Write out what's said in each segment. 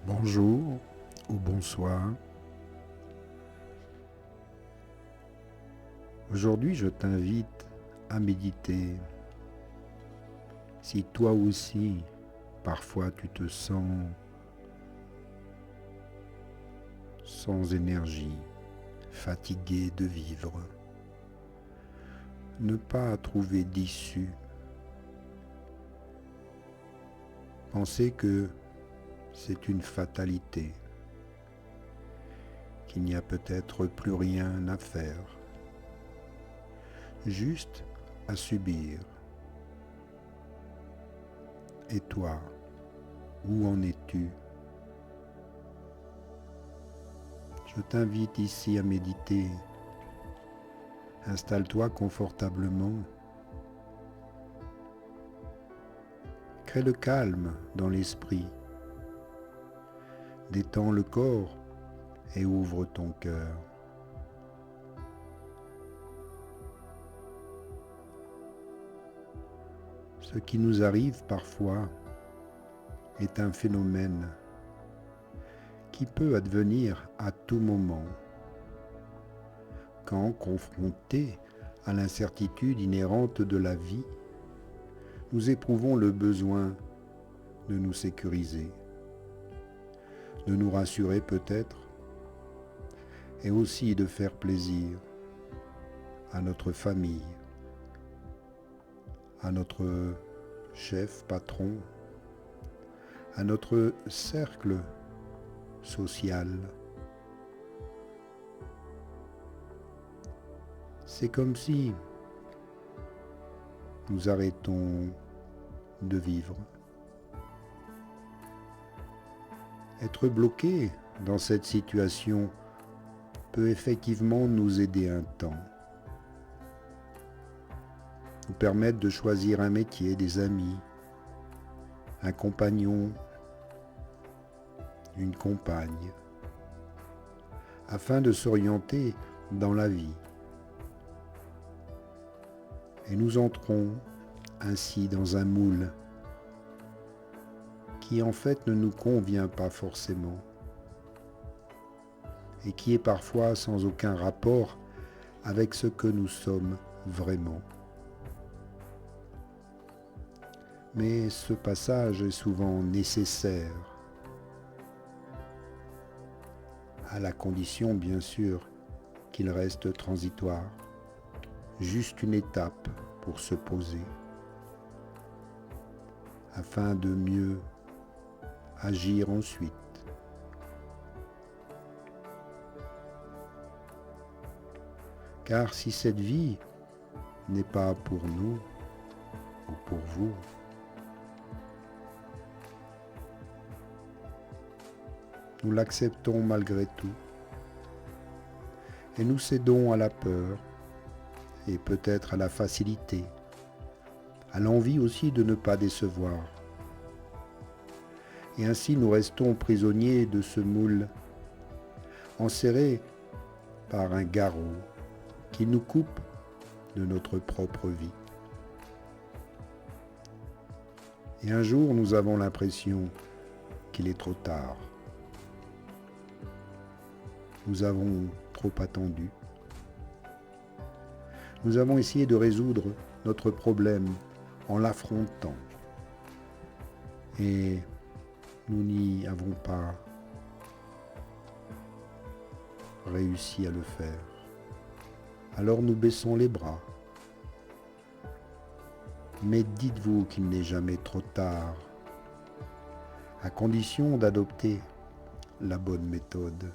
Bonjour ou bonsoir. Aujourd'hui, je t'invite à méditer. Si toi aussi, parfois tu te sens sans énergie, fatigué de vivre, ne pas trouver d'issue, penser que c'est une fatalité, qu'il n'y a peut-être plus rien à faire, juste à subir. Et toi, où en es-tu? Je t'invite ici à méditer. Installe-toi confortablement. Crée le calme dans l'esprit. Détends le corps et ouvre ton cœur. Ce qui nous arrive parfois est un phénomène qui peut advenir à tout moment quand confronté à l'incertitude inhérente de la vie, nous éprouvons le besoin de nous sécuriser, de nous rassurer peut-être, et aussi de faire plaisir à notre famille, à notre chef, patron, à notre cercle social. C'est comme si nous arrêtons de vivre. Être bloqué dans cette situation peut effectivement nous aider un temps, nous permettre de choisir un métier, des amis, un compagnon, une compagne, afin de s'orienter dans la vie. Et nous entrons ainsi dans un moule qui en fait ne nous convient pas forcément et qui est parfois sans aucun rapport avec ce que nous sommes vraiment. Mais ce passage est souvent nécessaire, à la condition bien sûr qu'il reste transitoire, juste une étape pour se poser, afin de mieux agir ensuite. Car si cette vie n'est pas pour nous ou pour vous, nous l'acceptons malgré tout et nous cédons à la peur et peut-être à la facilité, à l'envie aussi de ne pas décevoir. Et ainsi nous restons prisonniers de ce moule, enserrés par un garrot qui nous coupe de notre propre vie. Et un jour, nous avons l'impression qu'il est trop tard. Nous avons trop attendu. Nous avons essayé de résoudre notre problème en l'affrontant. Et nous n'y avons pas réussi à le faire. Alors nous baissons les bras. Mais dites-vous qu'il n'est jamais trop tard, à condition d'adopter la bonne méthode.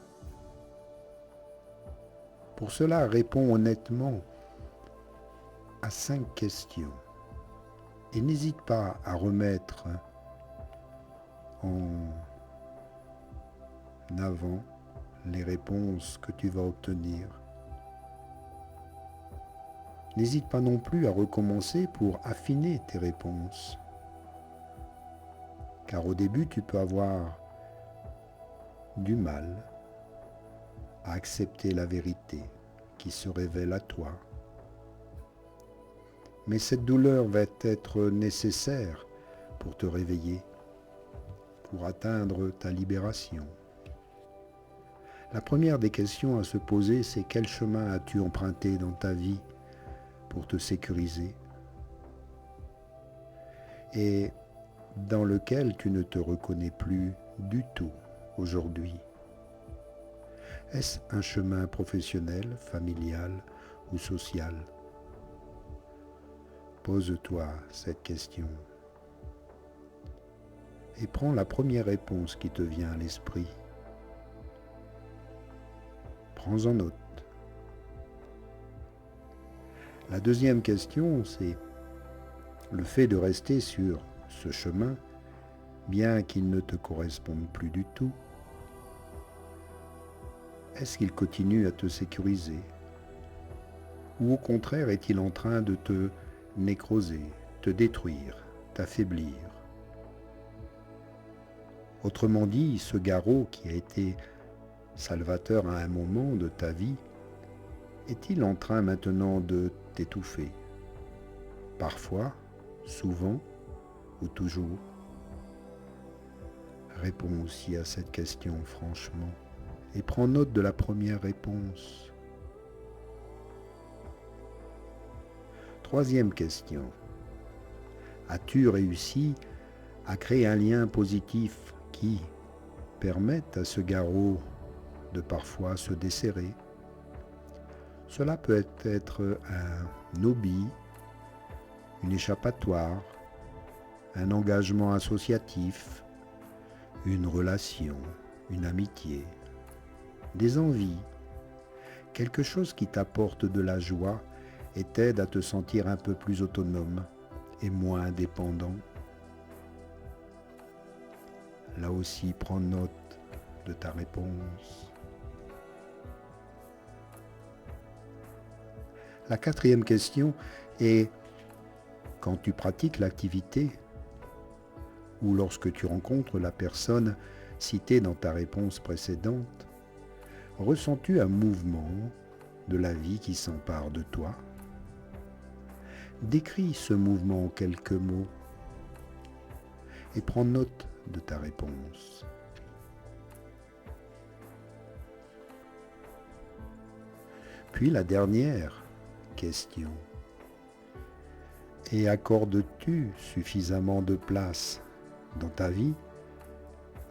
Pour cela, réponds honnêtement à 5 questions et n'hésite pas à remettre en avant les réponses que tu vas obtenir. N'hésite pas non plus à recommencer pour affiner tes réponses. Car au début, tu peux avoir du mal à accepter la vérité qui se révèle à toi. Mais cette douleur va être nécessaire pour te réveiller, pour atteindre ta libération. La première des questions à se poser, c'est quel chemin as-tu emprunté dans ta vie pour te sécuriser et dans lequel tu ne te reconnais plus du tout aujourd'hui. Est-ce un chemin professionnel, familial ou social? Pose-toi cette question et prends la première réponse qui te vient à l'esprit. Prends-en note. La deuxième question, c'est le fait de rester sur ce chemin, bien qu'il ne te corresponde plus du tout. Est-ce qu'il continue à te sécuriser? Ou au contraire est-il en train de te nécroser, te détruire, t'affaiblir? Autrement dit, ce garrot qui a été salvateur à un moment de ta vie, est-il en train maintenant de t'étouffer? Parfois, souvent ou toujours? Réponds aussi à cette question franchement et prends note de la première réponse. Troisième question. As-tu réussi à créer un lien positif qui permette à ce garrot de parfois se desserrer? Cela peut être un hobby, une échappatoire, un engagement associatif, une relation, une amitié, des envies, quelque chose qui t'apporte de la joie et t'aide à te sentir un peu plus autonome et moins indépendant. Là aussi, prends note de ta réponse. La quatrième question est, quand tu pratiques l'activité ou lorsque tu rencontres la personne citée dans ta réponse précédente, ressens-tu un mouvement de la vie qui s'empare de toi? Décris ce mouvement en quelques mots et prends note de ta réponse. Puis la dernière question. Et accordes-tu suffisamment de place dans ta vie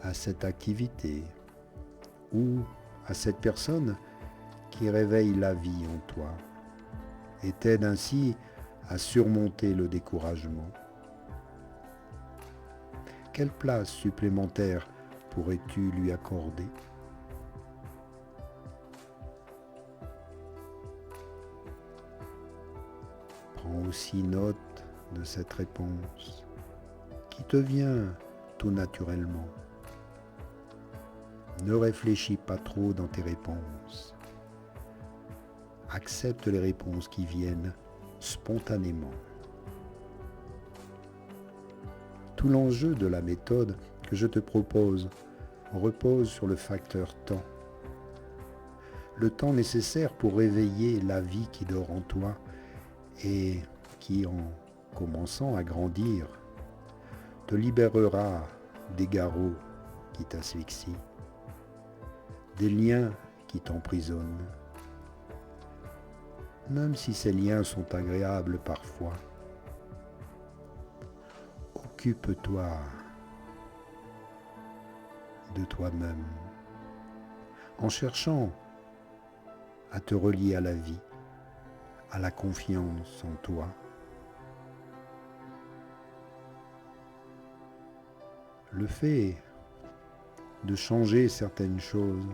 à cette activité ou à cette personne qui réveille la vie en toi et t'aide ainsi à surmonter le découragement? Quelle place supplémentaire pourrais-tu lui accorder? Prends aussi note de cette réponse qui te vient tout naturellement. Ne réfléchis pas trop dans tes réponses. Accepte les réponses qui viennent spontanément. Tout l'enjeu de la méthode que je te propose repose sur le facteur temps. Le temps nécessaire pour réveiller la vie qui dort en toi et qui, en commençant à grandir, te libérera des garrots qui t'asphyxient, des liens qui t'emprisonnent, même si ces liens sont agréables parfois. Occupe-toi de toi-même en cherchant à te relier à la vie, à la confiance en toi. Le fait de changer certaines choses,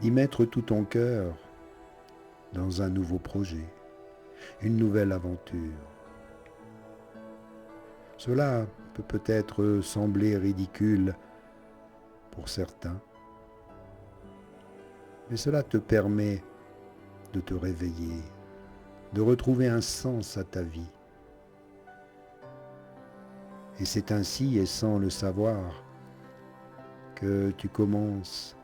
d'y mettre tout ton cœur dans un nouveau projet, une nouvelle aventure. Cela peut peut-être sembler ridicule pour certains, mais cela te permet de te réveiller, de retrouver un sens à ta vie. Et c'est ainsi, et sans le savoir, que tu commences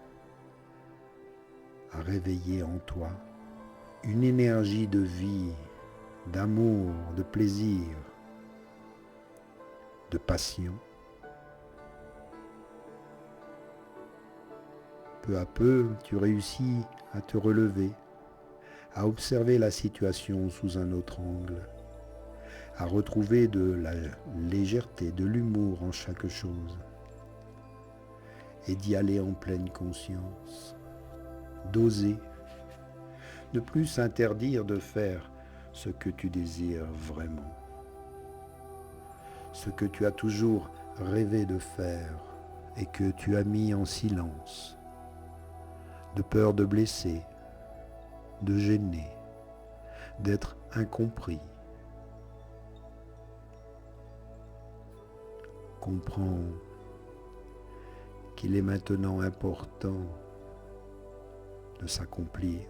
à réveiller en toi une énergie de vie, d'amour, de plaisir, de passion, Peu à peu, tu réussis à te relever, à observer la situation sous un autre angle, à retrouver de la légèreté, de l'humour en chaque chose, et d'y aller en pleine conscience, d'oser, ne plus s'interdire de faire ce que tu désires vraiment, ce que tu as toujours rêvé de faire et que tu as mis en silence, de peur de blesser, de gêner, d'être incompris. Comprends qu'il est maintenant important de s'accomplir,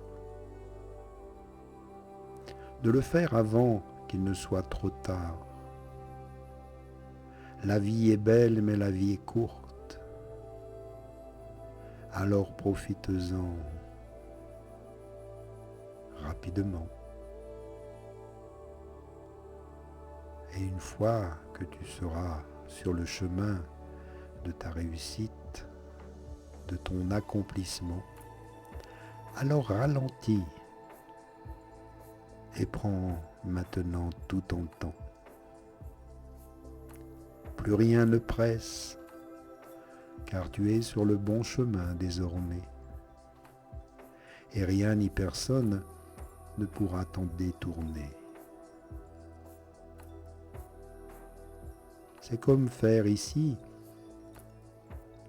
de le faire avant qu'il ne soit trop tard. La vie est belle, mais la vie est courte. Alors profite-en rapidement. Et une fois que tu seras sur le chemin de ta réussite, de ton accomplissement, alors ralentis et prends maintenant tout ton temps. Plus rien ne presse, car tu es sur le bon chemin désormais. Et rien ni personne ne pourra t'en détourner. C'est comme faire ici,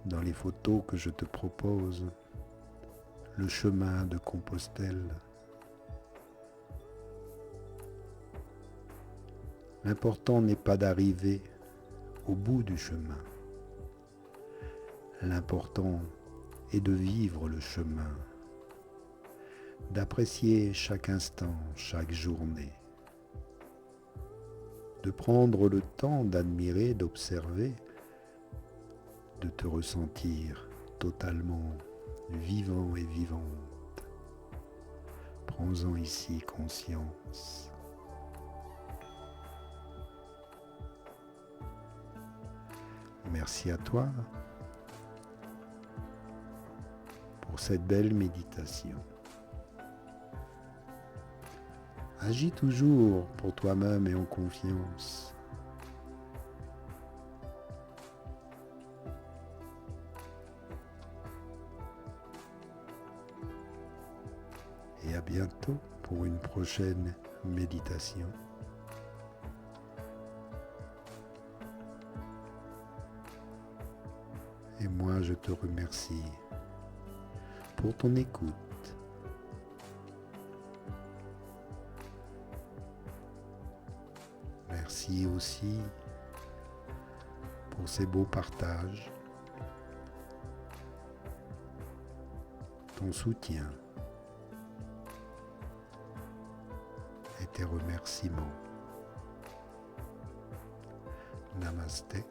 dans les photos que je te propose, le chemin de Compostelle. L'important n'est pas d'arriver au bout du chemin. L'important est de vivre le chemin, d'apprécier chaque instant, chaque journée, de prendre le temps d'admirer, d'observer, de te ressentir totalement vivant et vivante. Prends-en ici conscience. Merci à toi pour cette belle méditation. Agis toujours pour toi-même et en confiance. Et à bientôt pour une prochaine méditation. Et moi, je te remercie pour ton écoute. Merci aussi pour ces beaux partages, ton soutien et tes remerciements. Namasté.